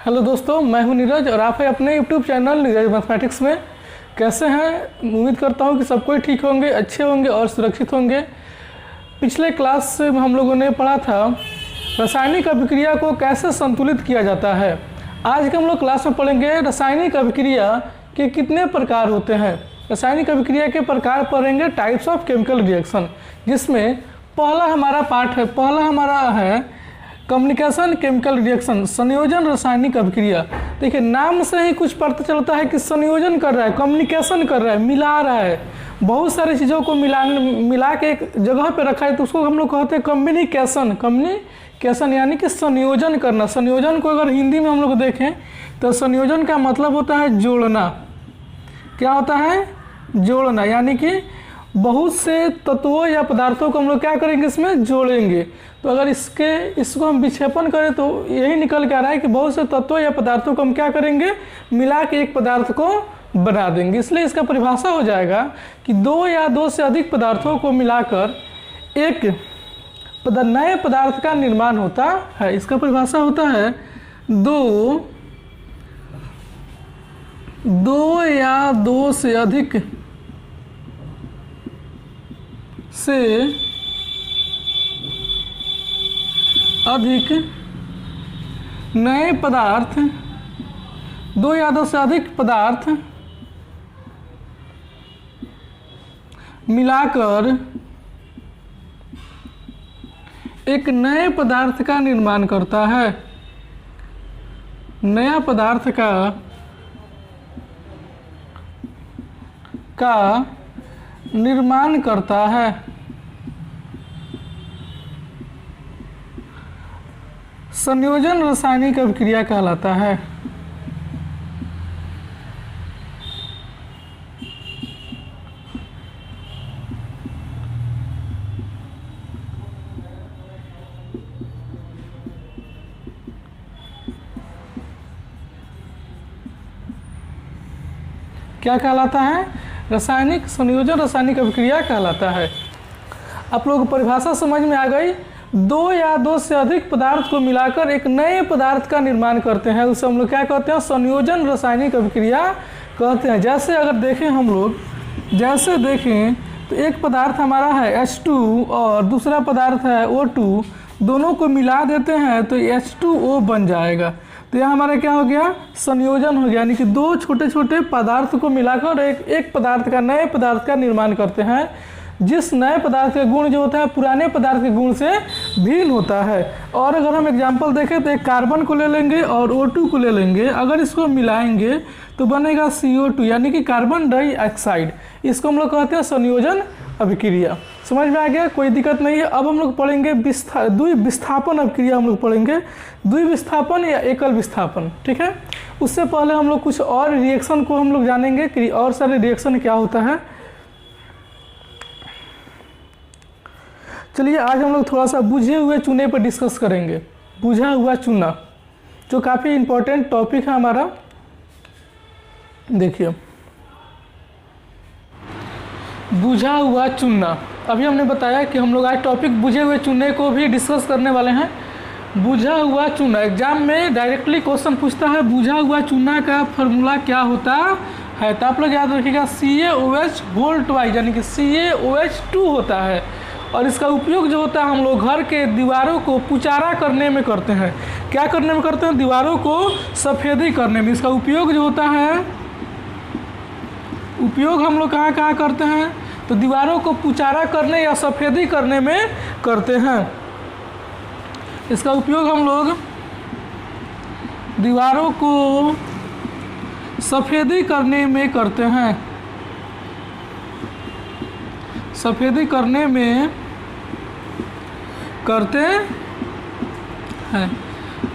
Hello दोस्तों, मैं हूं नीरज और आप हैं अपने यूट्यूब चैनल नीरज मैथमेटिक्स में। कैसे हैं? उम्मीद करता हूं कि सब कोई ठीक होंगे, अच्छे होंगे और सुरक्षित होंगे। पिछले क्लास में हम लोगों ने पढ़ा था रासायनिक अभिक्रिया को कैसे संतुलित किया जाता है। आज के हम लोग क्लास में पढ़ेंगे रासायनिक अभिक्रिया के कितने प्रकार होते हैं। रासायनिक अभिक्रिया के प्रकार पढ़ेंगे टाइप्स ऑफ केमिकल रिएक्शन, जिसमें पहला हमारा पार्ट है, पहला हमारा है कम्युनिकेशन केमिकल रिएक्शन, संयोजन रासायनिक अभिक्रिया। देखिए नाम से ही कुछ पता चलता है कि संयोजन कर रहा है, कम्युनिकेशन कर रहा है, मिला रहा है, बहुत सारी चीज़ों को मिला के एक जगह पे रखा है, तो उसको हम लोग कहते हैं कम्युनिकेशन यानी कि संयोजन करना। संयोजन को अगर हिंदी में हम लोग देखें तो संयोजन का मतलब होता है जोड़ना। क्या होता है? जोड़ना, यानी कि बहुत से तत्वों या पदार्थों को हम लोग क्या करेंगे, इसमें जोड़ेंगे। तो अगर इसको हम विक्षेपण करें तो यही निकल के आ रहा है कि बहुत से तत्वों या पदार्थों को हम क्या करेंगे, मिला के एक पदार्थ को बना देंगे। इसलिए इसका परिभाषा हो जाएगा कि दो या दो से अधिक पदार्थों को मिलाकर एक नए पदार्थ का निर्माण होता है। इसका परिभाषा होता है दो या दो से अधिक नए पदार्थ, दो या दो से अधिक पदार्थ मिलाकर एक नए पदार्थ का निर्माण करता है। नया पदार्थ का निर्माण करता है। संयोजन रासायनिक अभिक्रिया कहलाता है। क्या कहलाता है? रासायनिक संयोजन रासायनिक अभिक्रिया कहलाता है। आप लोगों को परिभाषा समझ में आ गई। दो या दो से अधिक पदार्थ को मिलाकर एक नए पदार्थ का निर्माण करते हैं, उसे हम लोग क्या कहते हैं? संयोजन रासायनिक अभिक्रिया कहते हैं। जैसे अगर देखें हम लोग, जैसे देखें तो एक पदार्थ हमारा है H2 और दूसरा पदार्थ है O2, दोनों को मिला देते हैं तो H2O बन जाएगा। तो यह हमारा क्या हो गया? संयोजन हो गया, यानी कि दो छोटे छोटे पदार्थ को मिलाकर एक पदार्थ का, नए पदार्थ का निर्माण करते हैं, जिस नए पदार्थ का गुण जो होता है पुराने पदार्थ के गुण से भिन्न होता है। और अगर हम एग्जांपल देखें तो एक कार्बन को ले लेंगे और O2 को ले लेंगे, अगर इसको मिलाएंगे तो बनेगा CO2 यानी कि कार्बन डाइऑक्साइड। इसको हम लोग कहते हैं संयोजन अभिक्रिया। समझ में आ गया? कोई दिक्कत नहीं है। अब हम लोग पढ़ेंगे द्विविस्थापन अभिक्रिया, हम लोग पढ़ेंगे द्विविस्थापन या एकल विस्थापन। ठीक है, उससे पहले हम लोग कुछ और रिएक्शन को हम लोग जानेंगे कि और सारे रिएक्शन क्या होता है। चलिए आज हम लोग थोड़ा सा बुझे हुए चूने पर डिस्कस करेंगे। बुझा हुआ चूना जो काफ़ी इम्पोर्टेंट टॉपिक है हमारा। देखिए बुझा हुआ चूना, अभी हमने बताया कि हम लोग आज टॉपिक बुझे हुए चूने को भी डिस्कस करने वाले हैं। बुझा हुआ चूना एग्जाम में डायरेक्टली क्वेश्चन पूछता है, बुझा हुआ चूना का फॉर्मूला क्या होता है? तो आप लोग याद रखिएगा CaOH यानी कि CaOH2 होता है। और इसका उपयोग जो होता है हम लोग घर के दीवारों को पुचारा करने में करते हैं। क्या करने में करते हैं? दीवारों को सफ़ेदी करने में। इसका उपयोग जो होता है, उपयोग हम लोग कहाँ कहाँ करते हैं? तो दीवारों को पुचारा करने या सफ़ेदी करने में करते हैं। इसका उपयोग हम लोग दीवारों को सफ़ेदी करने में करते हैं, सफ़ेदी करने में करते हैं,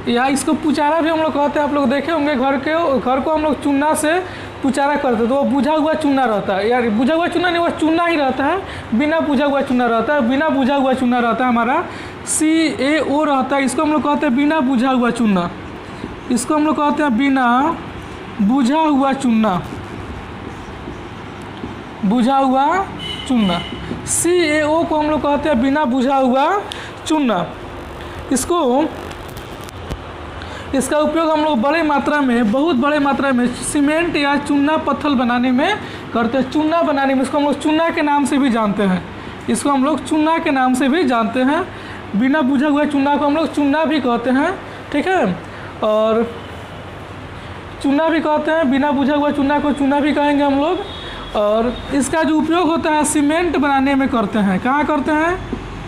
या इसको पुचारा भी हम लोग कहते हैं। आप लोग देखे होंगे घर को हम लोग चूना से पुचारा करते हैं तो वो बुझा हुआ चूना रहता है। यार बुझा हुआ चूना नहीं, वो चूना ही रहता है, बिना बुझा हुआ चूना रहता है। बिना बुझा हुआ चूना रहता है हमारा CaO रहता है। इसको हम लोग कहते हैं बिना बुझा हुआ चूना। इसको हम लोग कहते हैं बिना बुझा हुआ चूना, बुझा हुआ चूना। CaO को हम लोग कहते हैं बिना बुझा हुआ चूना। इसको इसका उपयोग हम लोग बड़े मात्रा में, बहुत बड़े मात्रा में सीमेंट या चूना पत्थर बनाने में करते हैं। चूना बनाने में, इसको हम लोग चूना के नाम से भी जानते हैं, इसको हम लोग चूना के नाम से भी जानते हैं। बिना बुझा हुआ चूना को हम लोग चूना भी कहते हैं, ठीक है, और चूना भी कहते हैं, बिना बुझा हुआ चूना को चूना भी कहेंगे हम लोग। और इसका जो उपयोग होता है सीमेंट बनाने में करते हैं। कहाँ करते हैं?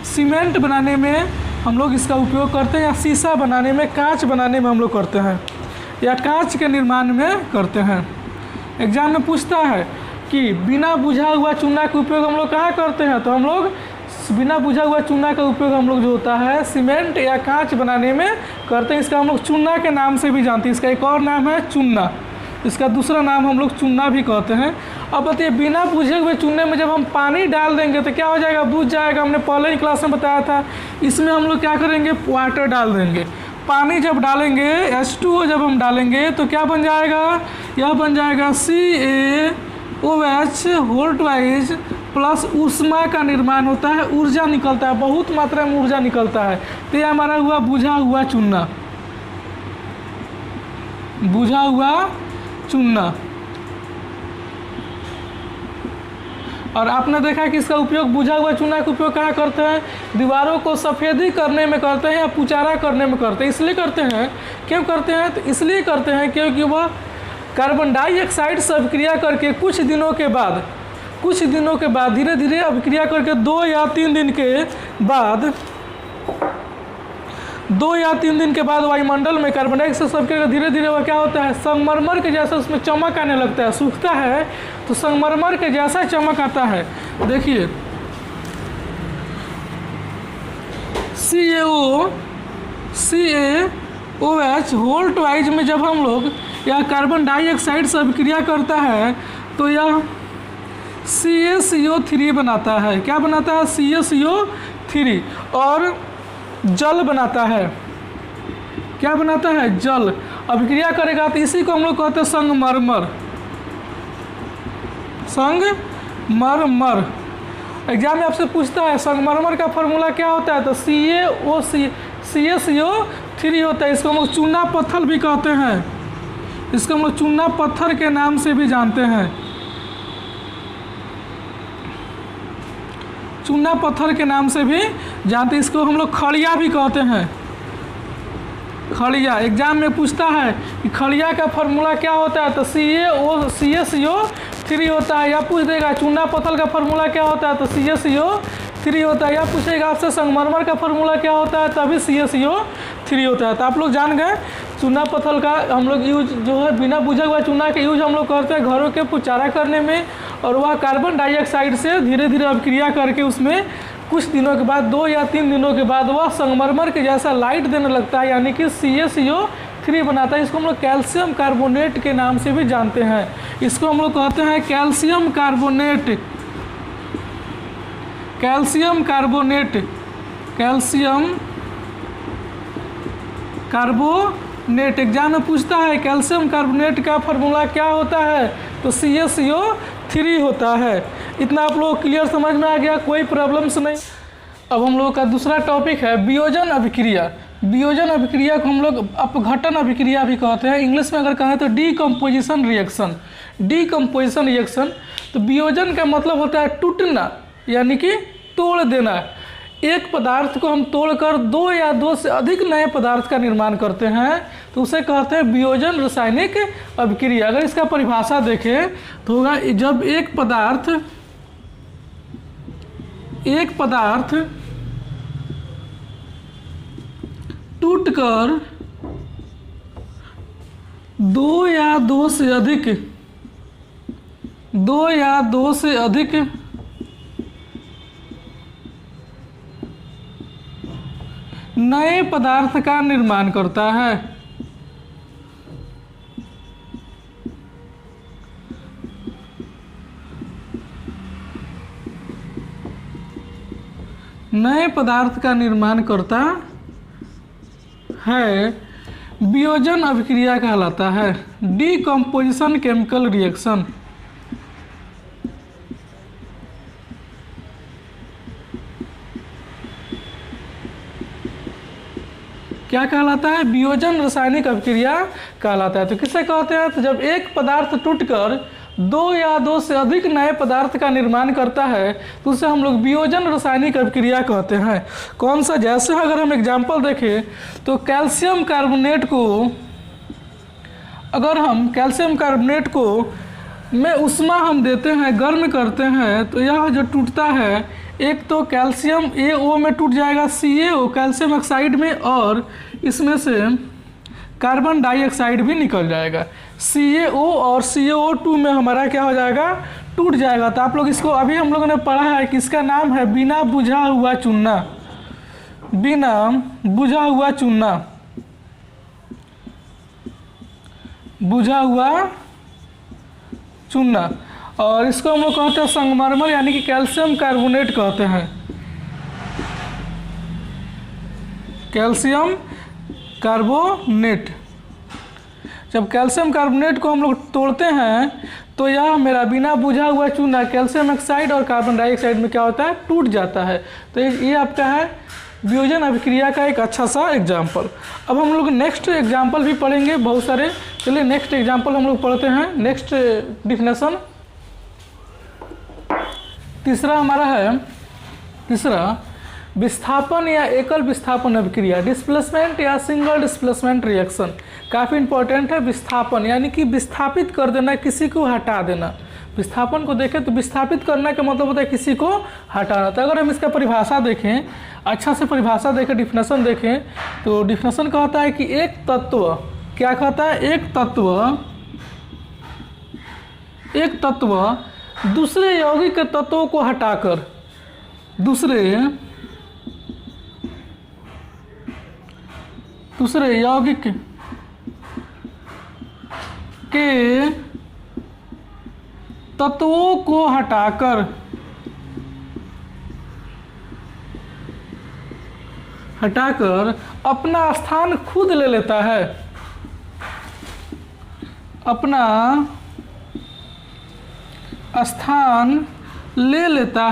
सीमेंट बनाने में हम लोग इसका उपयोग करते हैं, या शीशा बनाने में, कांच बनाने में हम लोग करते हैं, या कांच के निर्माण में करते हैं। एग्जाम में पूछता है कि बिना बुझा हुआ चूना का उपयोग हम लोग कहाँ करते हैं, तो हम लोग बिना बुझा हुआ चूना का उपयोग हम लोग जो होता है सीमेंट या कांच बनाने में करते हैं। इसका हम लोग चूना के नाम से भी जानते हैं। इसका एक और नाम है चूना, इसका दूसरा नाम हम लोग चूना भी कहते हैं। अब बताइए, बिना बुझे हुए चूने में जब हम पानी डाल देंगे तो क्या हो जाएगा? बुझ जाएगा। हमने पहले ही क्लास में बताया था। इसमें हम लोग क्या करेंगे? वाटर डाल देंगे। पानी जब डालेंगे, H2O जब हम डालेंगे तो क्या बन जाएगा? यह बन जाएगा CaOH होल ट्वाइस प्लस ऊष्मा का निर्माण होता है, ऊर्जा निकलता है, बहुत मात्रा में ऊर्जा निकलता है। तो यह हमारा हुआ बुझा हुआ चूना, बुझा हुआ चूना। और आपने देखा कि इसका उपयोग, बुझा हुआ चूना का उपयोग कहाँ करते हैं? दीवारों को सफ़ेदी करने में करते हैं, या पुचारा करने में करते हैं। इसलिए करते हैं, क्यों करते हैं? तो इसलिए करते हैं क्योंकि वह कार्बन डाइऑक्साइड से अभिक्रिया करके कुछ दिनों के बाद धीरे धीरे अभिक्रिया करके 2 या 3 दिन के बाद वायुमंडल में कार्बन डाइऑक्साइड से अभिक्रिया धीरे धीरे वह क्या होता है? संगमरमर के जैसा उसमें चमक आने लगता है। सूखता है तो संगमरमर के जैसा चमक आता है। देखिए, CaOH होल ट्वाइस में जब हम लोग यह कार्बन डाइऑक्साइड से अभिक्रिया करता है तो यह CaCO3 बनाता है। क्या बनाता है? CaCO3, और जल बनाता है। क्या बनाता है? जल। अभिक्रिया करेगा तो इसी को हम लोग कहते हैं संगमरमर। संगमरमर। एग्जाम में आपसे पूछता है संगमरमर का फॉर्मूला क्या होता है, तो CaCO3 होता है। इसको हम लोग चूना पत्थर भी कहते हैं, इसको हम लोग चूना पत्थर के नाम से भी जानते हैं, चूना पत्थर के नाम से भी जानते हैं। इसको हम लोग खड़िया भी कहते हैं, खड़िया। एग्जाम में पूछता है कि खड़िया का फॉर्मूला क्या होता है, तो CaCO3 होता है। या पूछ देगा चूना पत्थर का फॉर्मूला क्या होता है, तो CaCO3 होता है। या पूछेगा आपसे संगमरमर का फॉर्मूला क्या होता है, तभी CaCO3 होता है। तो आप लोग जान गए चूना पत्थर का हम लोग यूज जो है, बिना बुझा हुआ चूना का यूज हम लोग करते हैं घरों के पुचारा करने में, और वह कार्बन डाइऑक्साइड से धीरे धीरे अभिक्रिया करके उसमें कुछ दिनों के बाद, 2 या 3 दिनों के बाद वह संगमरमर के जैसा लाइट देने लगता है, यानी कि CaCO3 बनाता है। इसको हम लोग कैल्शियम कार्बोनेट के नाम से भी जानते हैं। इसको हम लोग कहते हैं calcium carbonate, calcium carbonate, calcium carbonate. Exam में पूछता है कैल्शियम कार्बोनेट का फॉर्मूला क्या होता है, तो CaCO3 होता है। इतना आप लोग क्लियर समझ में आ गया, कोई प्रॉब्लम्स नहीं। अब हम लोग का दूसरा टॉपिक है वियोजन अभिक्रिया। वियोजन अभिक्रिया को हम लोग अपघटन अभिक्रिया भी कहते हैं। इंग्लिश में अगर कहें तो डीकम्पोजिशन रिएक्शन, डीकम्पोजिशन रिएक्शन। तो वियोजन का मतलब होता है टूटना, यानी कि तोड़ देना। एक पदार्थ को हम तोड़कर 2 या 2 से अधिक नए पदार्थ का निर्माण करते हैं, तो उसे कहते हैं वियोजन रासायनिक अभिक्रिया। अगर इसका परिभाषा देखें तो होगा, जब एक पदार्थ टूटकर 2 या 2 से अधिक नए पदार्थ का निर्माण करता है। नए पदार्थ का निर्माण करता है, वियोजन अभिक्रिया कहलाता है। Decomposition chemical reaction. क्या कहलाता है? वियोजन रासायनिक अभिक्रिया कहलाता है। तो किसे कहते हैं? तो जब एक पदार्थ टूटकर दो या दो से अधिक नए पदार्थ का निर्माण करता है तो उसे हम लोग वियोजन रासायनिक अभिक्रिया कहते हैं। कौन सा? जैसे अगर हम एग्जाम्पल देखें तो कैल्शियम कार्बोनेट को, अगर हम कैल्शियम कार्बोनेट को में उष्मा हम देते हैं, गर्म करते हैं, तो यह जो टूटता है, एक तो कैल्शियम AO में टूट जाएगा, CaO कैल्शियम ऑक्साइड में, और इसमें से कार्बन डाइऑक्साइड भी निकल जाएगा। CaO और CaO2 में हमारा क्या हो जाएगा? टूट जाएगा। तो आप लोग इसको अभी हम लोगों ने पढ़ा है कि इसका नाम है बिना बुझा हुआ चूना, बिना बुझा हुआ चूना, बुझा हुआ चूना। और इसको हम लोग कहते हैं संगमरमर यानी कि कैल्शियम कार्बोनेट कहते हैं, कैल्शियम कार्बोनेट। जब कैल्शियम कार्बोनेट को हम लोग तोड़ते हैं तो यह मेरा बिना बुझा हुआ चूना कैल्शियम ऑक्साइड और कार्बन डाइऑक्साइड में क्या होता है? टूट जाता है। तो ये आपका है वियोजन अभिक्रिया का एक अच्छा सा एग्जाम्पल। अब हम लोग नेक्स्ट एग्जाम्पल भी पढ़ेंगे बहुत सारे। चलिए नेक्स्ट एग्जाम्पल हम लोग पढ़ते हैं। नेक्स्ट डिफिनेशन तीसरा हमारा है, तीसरा विस्थापन या एकल विस्थापन अभिक्रिया, डिस्प्लेसमेंट या सिंगल डिस्प्लेसमेंट रिएक्शन। काफ़ी इंपॉर्टेंट है विस्थापन, यानी कि विस्थापित कर देना, किसी को हटा देना। विस्थापन को देखें तो विस्थापित करना का मतलब होता है किसी को हटाना। तो अगर हम इसका परिभाषा देखें, अच्छा से परिभाषा देखें, डिफिनेशन देखें, तो डिफिनेशन कहता है कि एक तत्व, क्या कहता है? एक तत्व दूसरे यौगिक तत्वों को हटाकर, दूसरे यौगिक के तत्वों को हटाकर अपना स्थान खुद ले लेता है, अपना स्थान ले लेता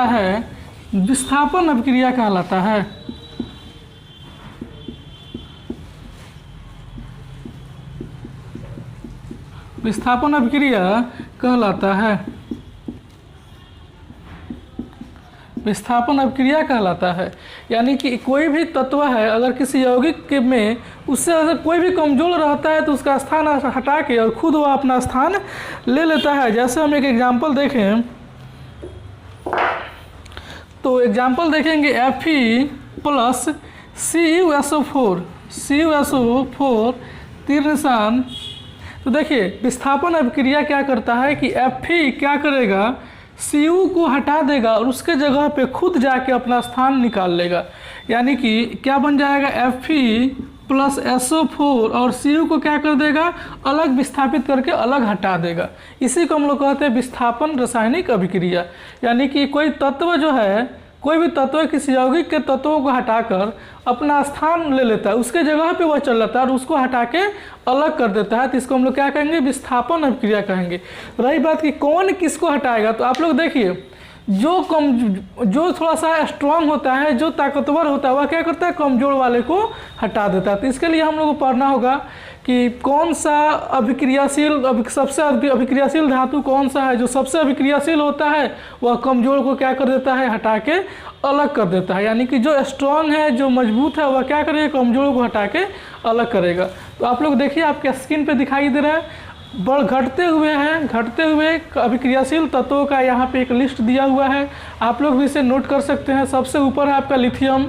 है, विस्थापन अभिक्रिया कहलाता है। विस्थापन अभिक्रिया कहलाता है, विस्थापन अभिक्रिया कहलाता है। यानी कि कोई भी तत्व है, अगर किसी यौगिक के में उससे अगर कोई भी कमजोर रहता है तो उसका स्थान हटा के और खुद वह अपना स्थान ले लेता है। जैसे हम एक एग्जाम्पल देखें तो एग्जाम्पल देखेंगे Fe प्लस CuSO4 तीर निशान। तो देखिए विस्थापन अभिक्रिया क्या करता है कि Fe क्या करेगा? Cu को हटा देगा और उसके जगह पे खुद जाके अपना स्थान निकाल लेगा। यानी कि क्या बन जाएगा? Fe प्लस SO4 और Cu को क्या कर देगा? अलग विस्थापित करके अलग हटा देगा। इसी को हम लोग कहते हैं विस्थापन रासायनिक अभिक्रिया। यानी कि कोई तत्व जो है, कोई भी तत्व किसी यौगिक के तत्वों को हटाकर अपना स्थान ले लेता है, उसके जगह पे वह चल जाता है और उसको हटा के अलग कर देता है। तो इसको हम लोग क्या कहेंगे? विस्थापन अभिक्रिया कहेंगे। रही बात कि कौन किसको हटाएगा, तो आप लोग देखिए जो थोड़ा सा स्ट्रांग होता है, जो ताकतवर होता है, वह क्या करता है? कमजोर वाले को हटा देता है। तो इसके लिए हम लोग को पढ़ना होगा कि कौन सा अभिक्रियाशील, सबसे अभिक्रियाशील धातु कौन सा है। जो सबसे अभिक्रियाशील होता है वह कमजोर को क्या कर देता है? हटा के अलग कर देता है। यानी कि जो स्ट्रांग है, जो मजबूत है, वह क्या करेगा? कमजोर को हटा के अलग करेगा। तो आप लोग देखिए आपके स्क्रीन पे दिखाई दे रहा है, घटते हुए अभिक्रियाशील तत्वों का यहाँ पे एक लिस्ट दिया हुआ है। आप लोग भी इसे नोट कर सकते हैं। सबसे ऊपर है आपका लिथियम,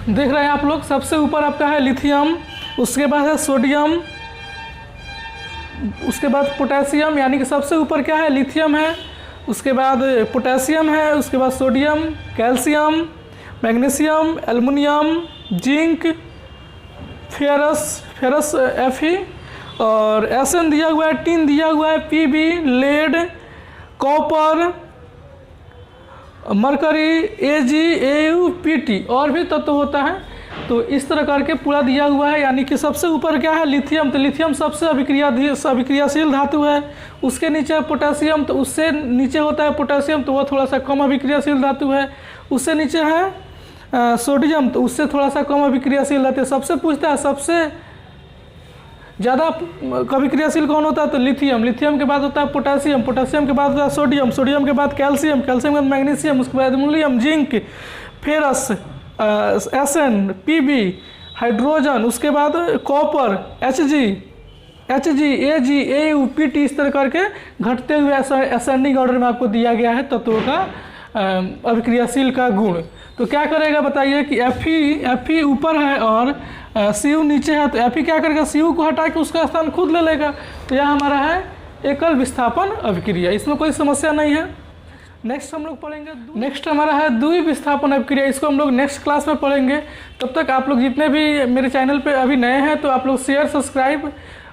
देख रहे हैं आप लोग, सबसे ऊपर आपका है लिथियम, उसके बाद है सोडियम, उसके बाद पोटेशियम। यानी कि सबसे ऊपर क्या है? लिथियम है, उसके बाद पोटेशियम है, उसके बाद sodium, calcium, magnesium, aluminium, zinc, ferrous Fe और Sn दिया हुआ है, टिन दिया हुआ है, Pb, lead, copper mercury, AgAuPt और भी तत्व होता है। तो इस तरह करके पूरा दिया हुआ है। यानी कि सबसे ऊपर क्या है, लिथियम। तो लिथियम सबसे अभिक्रियाशील धातु है। उसके नीचे पोटेशियम, तो उससे नीचे होता है पोटेशियम, तो वह थोड़ा सा कम अभिक्रियाशील धातु है। उससे नीचे है सोडियम, तो उससे थोड़ा सा कम अभिक्रियाशील धातु है। सबसे पूछता है सबसे ज़्यादा अभिक्रियाशील कौन होता है, तो लिथियम। लिथियम के बाद होता है पोटेशियम, पोटेशियम के बाद होता है सोडियम, सोडियम के बाद कैल्शियम, कैल्शियम के बाद मैग्नीशियम, उसके बाद aluminium, zinc, ferrous, Sn, Pb, hydrogen, उसके बाद copper, Hg, Ag, Au, Pt, इस तरह करके घटते हुए असेंडिंग ऑर्डर में आपको दिया गया है तत्वों का अभिक्रियाशील का गुण। तो क्या करेगा बताइए कि Fe ऊपर है और Cu नीचे है, तो Fe क्या करेगा, Cu को हटा के उसका स्थान खुद ले लेगा। तो यह हमारा है एकल विस्थापन अभिक्रिया, इसमें कोई समस्या नहीं है। नेक्स्ट हम लोग पढ़ेंगे, नेक्स्ट हमारा है द्वि विस्थापन अभिक्रिया। इसको हम लोग नेक्स्ट क्लास में पढ़ेंगे। तब तक आप लोग जितने भी मेरे चैनल पे अभी नए हैं तो आप लोग शेयर सब्सक्राइब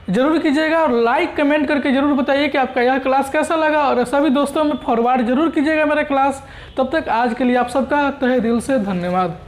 जरूर कीजिएगा और लाइक कमेंट करके जरूर बताइए कि आपका यह क्लास कैसा लगा, और सभी दोस्तों में फॉरवर्ड जरूर कीजिएगा मेरा क्लास। तब तक आज के लिए आप सबका तहे दिल से धन्यवाद।